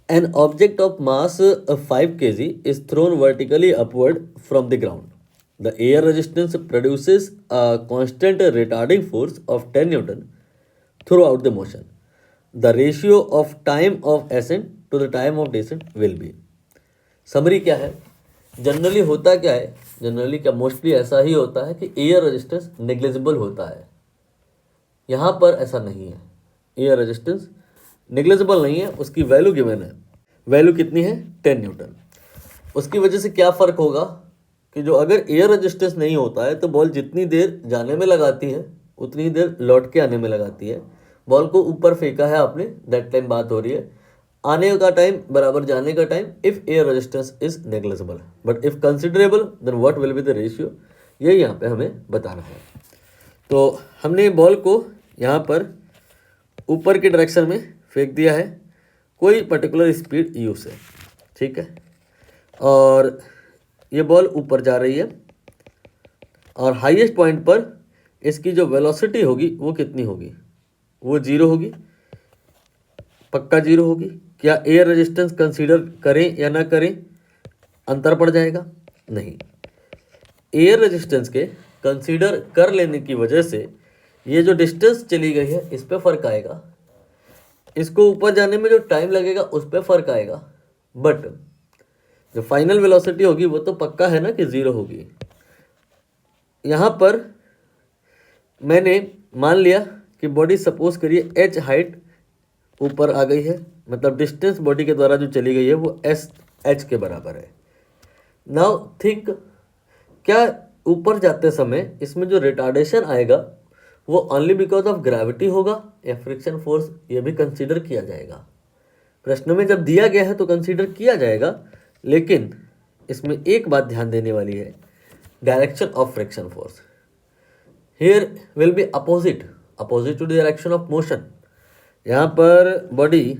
An object of mass 5 kg is thrown vertically upward from the ground. The air resistance produces a constant retarding force of 10 Newton throughout the motion. The ratio of time of ascent to the time of descent will be. Summary क्या है? Generally होता क्या है, generally क्या mostly ऐसा ही होता है कि एयर रेजिस्टेंस नेग्लिजिबल होता है. यहाँ पर ऐसा नहीं है. एयर रेजिस्टेंस नेग्लिजिबल नहीं है, उसकी वैल्यू गिवन है. वैल्यू कितनी है? 10 न्यूटन. उसकी वजह से क्या फ़र्क होगा कि जो अगर एयर रेजिस्टेंस नहीं होता है तो बॉल जितनी देर जाने में लगाती है उतनी ही देर लौट के आने में लगाती है. बॉल को ऊपर फेंका है आपने, दैट टाइम बात हो रही है. आने का टाइम बराबर जाने का time if air resistance is negligible, but if considerable then what will be the ratio, ये यहाँ पे हमें बताना है. तो हमने बॉल को यहाँ पर ऊपर की डायरेक्शन में फेंक दिया है, कोई पर्टिकुलर स्पीड यू से, ठीक है. और ये बॉल ऊपर जा रही है और हाईएस्ट पॉइंट पर इसकी जो वेलोसिटी होगी वो कितनी होगी? वो 0 होगी, पक्का 0 होगी. क्या एयर रेजिस्टेंस कंसीडर करें या ना करें, अंतर पड़ जाएगा? नहीं. एयर रेजिस्टेंस के कंसीडर कर लेने की वजह से ये जो डिस्टेंस चली गई है इस पे फ़र्क आएगा, इसको ऊपर जाने में जो टाइम लगेगा उस पे फ़र्क आएगा, बट जो फाइनल वेलोसिटी होगी वो तो पक्का है ना कि 0 होगी. यहाँ पर मैंने मान लिया कि बॉडी सपोज करिए h हाइट ऊपर आ गई है, मतलब डिस्टेंस बॉडी के द्वारा जो चली गई है वो h के बराबर है. नाउ थिंक, क्या ऊपर जाते समय इसमें जो रिटार्डेशन आएगा वो ओनली बिकॉज ऑफ ग्रेविटी होगा या फ्रिक्शन फोर्स, ये भी कंसीडर किया जाएगा. प्रश्न में जब दिया गया है तो कंसीडर किया जाएगा, लेकिन इसमें एक बात ध्यान देने वाली है, direction of friction force here will be opposite to the direction of motion. यहाँ पर बॉडी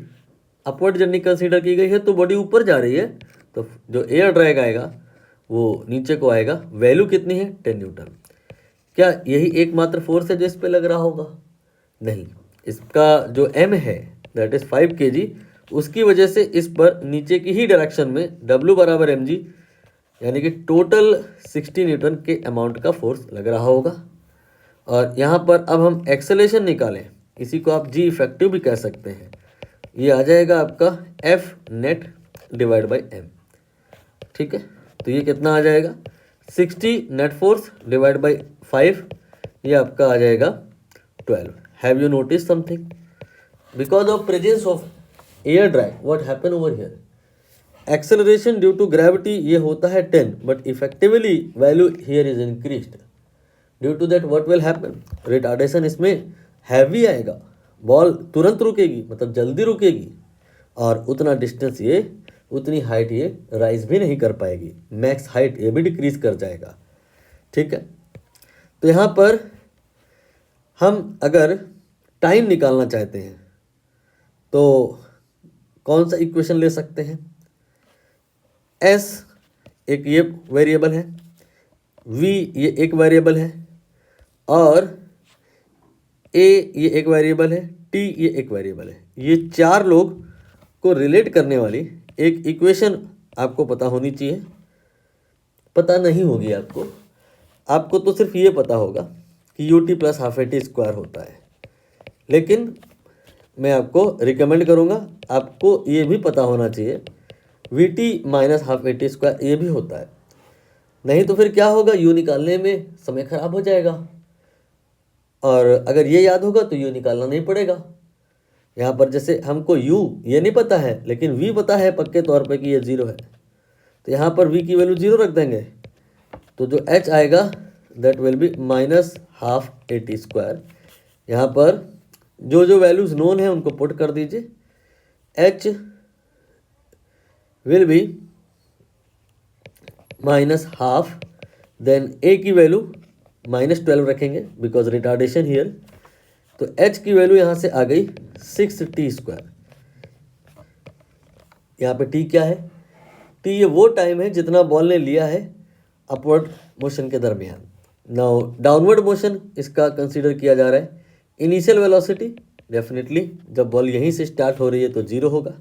अपवर्ड जर्नी कंसीडर की गई है तो बॉडी ऊपर जा रही है, तो जो एयर ड्रैग आएगा वो नीचे को आएगा. वैल्यू कितनी है? 10 न्यूटन. क्या यही एकमात्र फोर्स है जो इस पे लग रहा होगा? नहीं. इसका जो m है दैट इज 5 kg, उसकी वजह से इस पर नीचे की ही डायरेक्शन में W बराबर mg यानी कि टोटल 60 न्यूटन के अमाउंट का फोर्स लग रहा होगा. और यहाँ पर अब हम एक्सेलेरेशन निकालें, इसी को आप जी इफेक्टिव भी कह सकते हैं. ये आ जाएगा आपका F net divide by m, ठीक है. तो ये कितना आ जाएगा? 60 नेट फोर्स डिवाइड बाई 5, ये आपका आ जाएगा 12. Have you notice something? Because of presence of air drag what happen over here, acceleration due to gravity ये होता है 10, but effectively value here is increased. Due to that what will happen, retardation इसमें heavy आएगा, ball तुरंत रुकेगी, मतलब जल्दी रुकेगी, और उतना डिस्टेंस ये, उतनी हाइट ये राइज भी नहीं कर पाएगी. मैक्स हाइट ये भी डिक्रीज कर जाएगा, ठीक है. तो यहाँ पर हम अगर टाइम निकालना चाहते हैं तो कौन सा इक्वेशन ले सकते हैं? s एक ये वेरिएबल है, v ये एक वेरिएबल है, और a ये एक वेरिएबल है, t ये एक वेरिएबल है. ये चार लोग को रिलेट करने वाली एक इक्वेशन आपको पता होनी चाहिए. पता नहीं होगी आपको तो सिर्फ ये पता होगा कि ut plus half a t square होता है, लेकिन मैं आपको रिकमेंड करूँगा आपको ये भी पता होना चाहिए we T minus half a t square ये भी होता है. नहीं तो फिर क्या होगा, यू निकालने में समय खराब हो जाएगा, और अगर ये याद होगा तो यू निकालना नहीं पड़ेगा. यहाँ पर जैसे हमको यू ये नहीं पता है लेकिन वी पता है पक्के तौर पे कि ये 0 है, तो यहाँ पर वी की वैल्यू 0 रख देंगे, तो जो h आएगा that will be minus half a t square. यहाँ पर जो वैल्यूज़ नोन है उनको पुट कर दीजिए. h will be minus half, then a की वैल्यू -12 रखेंगे बिकॉज रिटार्डेशन हियर, तो h की वैल्यू यहाँ से आ गई 6t स्क्वायर. यहाँ पे t क्या है? t ये वो टाइम है जितना बॉल ने लिया है अपवर्ड मोशन के दरमियान. नाउ डाउनवर्ड मोशन इसका कंसीडर किया जा रहा है. इनिशियल वेलोसिटी डेफिनेटली जब बॉल यहीं से स्टार्ट हो रही है तो 0 होगा.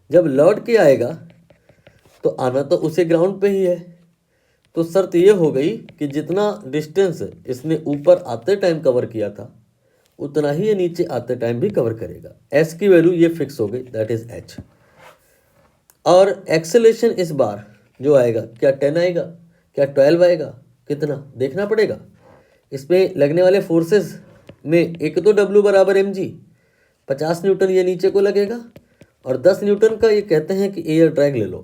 जब लौट के आएगा तो आना तो उसे ग्राउंड पे ही है, तो शर्त ये हो गई कि जितना डिस्टेंस इसने ऊपर आते टाइम कवर किया था उतना ही ये नीचे आते टाइम भी कवर करेगा। एस की वैल्यू ये फिक्स हो गई, दैट इज एच। और एक्सेलेरेशन इस बार जो आएगा, क्या 10 आएगा, क्या 12 आएगा, कितना देखना पड़ेगा। इसमें लगने वाले फोर्सेस में एक तो W बराबर mg, 50 न्यूटन ये नीचे को लगेगा, और 10 न्यूटन का ये कहते हैं कि एयर ड्रैग ले लो।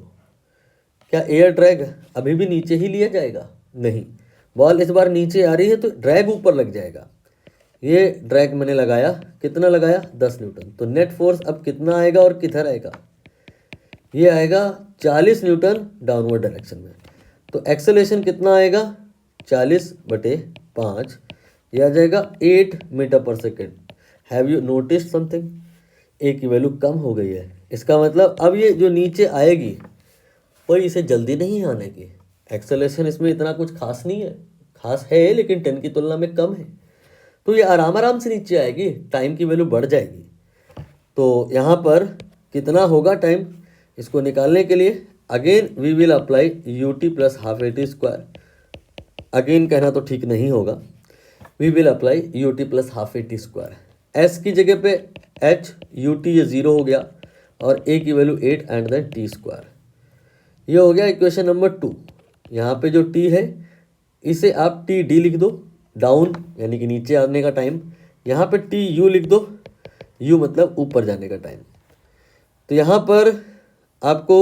क्या एयर ड्रैग अभी भी नीचे ही लिया जाएगा? नहीं, बॉल इस बार नीचे आ रही है तो ड्रैग ऊपर लग जाएगा। ये ड्रैग मैंने लगाया, कितना लगाया, 10 न्यूटन। तो नेट फोर्स अब कितना आएगा और किधर आएगा? ये आएगा 40 न्यूटन डाउनवर्ड डायरेक्शन में। तो एक्सेलेरेशन कितना आएगा, 40/5, यह आ जाएगा 8 मीटर पर second. Have you notice something? A की वैल्यू कम हो गई है। इसका मतलब अब ये जो नीचे आएगी कोई इसे जल्दी नहीं आने की। एक्सेलेरेशन इसमें इतना कुछ खास नहीं है, खास है लेकिन 10 की तुलना में कम है, तो ये आराम आराम से नीचे आएगी, टाइम की वैल्यू बढ़ जाएगी। तो यहाँ पर कितना होगा टाइम, इसको निकालने के लिए again we will apply ut plus half a t square. Again कहना तो ठीक नहीं होगा, we will apply ut plus half a t square. S की जगह पे h, ut ये 0 हो गया और a की value 8 and then t square. ये हो गया इक्वेशन नंबर 2। यहाँ पे जो t है इसे आप टी डी लिख दो, डाउन यानी कि नीचे आने का टाइम। यहाँ पे टी यू लिख दो, यू मतलब ऊपर जाने का टाइम। तो यहाँ पर आपको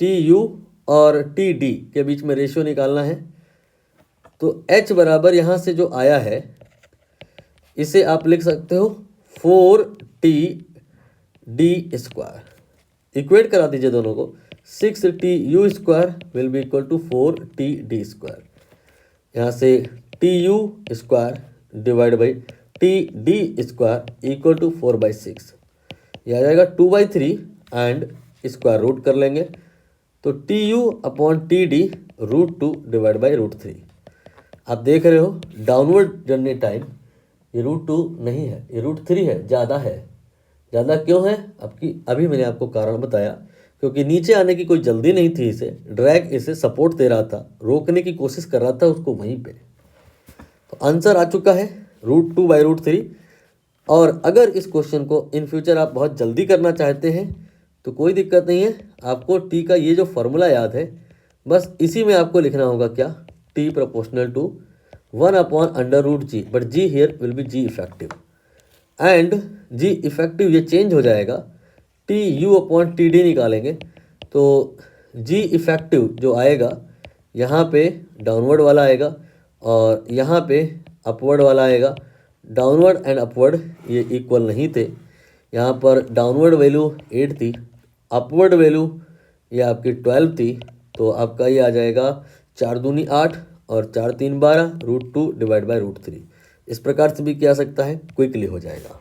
टी यू और टी डी के बीच में रेशियो निकालना है। तो h बराबर यहाँ से जो आया है इसे आप लिख सकते हो 4t डी स्क्वायर। इक्वेट करा दीजिए दोनों को, 6t u square will be equal to 4t d square. यहाँ से t u square divide by t d square equal to 4/6। यह आ जाएगा 2/3 एंड स्क्वायर रूट कर लेंगे, तो T u upon t D √2 divide by √3। आप देख रहे हो डाउनवर्ड जर्नी टाइम ये √2 नहीं है, ये √3 है, ज़्यादा है। ज़्यादा क्यों है अभी मैंने आपको कारण बताया, क्योंकि नीचे आने की कोई जल्दी नहीं थी इसे, ड्रैग इसे सपोर्ट दे रहा था, रोकने की कोशिश कर रहा था उसको वहीं पे। तो आंसर आ चुका है √2/√3। और अगर इस क्वेश्चन को इन फ्यूचर आप बहुत जल्दी करना चाहते हैं तो कोई दिक्कत नहीं है, आपको टी का ये जो फॉर्मूला याद है, बस इसी में आपको लिखना होगा क्या, t proportional to 1/√g, but g here will be g effective, and g effective ये चेंज हो जाएगा, t u upon t d निकालेंगे तो जी इफेक्टिव जो आएगा यहाँ पे डाउनवर्ड वाला आएगा और यहाँ पे अपवर्ड वाला आएगा। डाउनवर्ड एंड अपवर्ड ये इक्वल नहीं थे, यहाँ पर डाउनवर्ड वैल्यू 8 थी, अपवर्ड वैल्यू ये आपकी 12 थी, तो आपका ये आ जाएगा 4 दूनी 8 और 4 3 12 √2 डिवाइड बाई √3। इस प्रकार से भी किया सकता है, क्विकली हो जाएगा।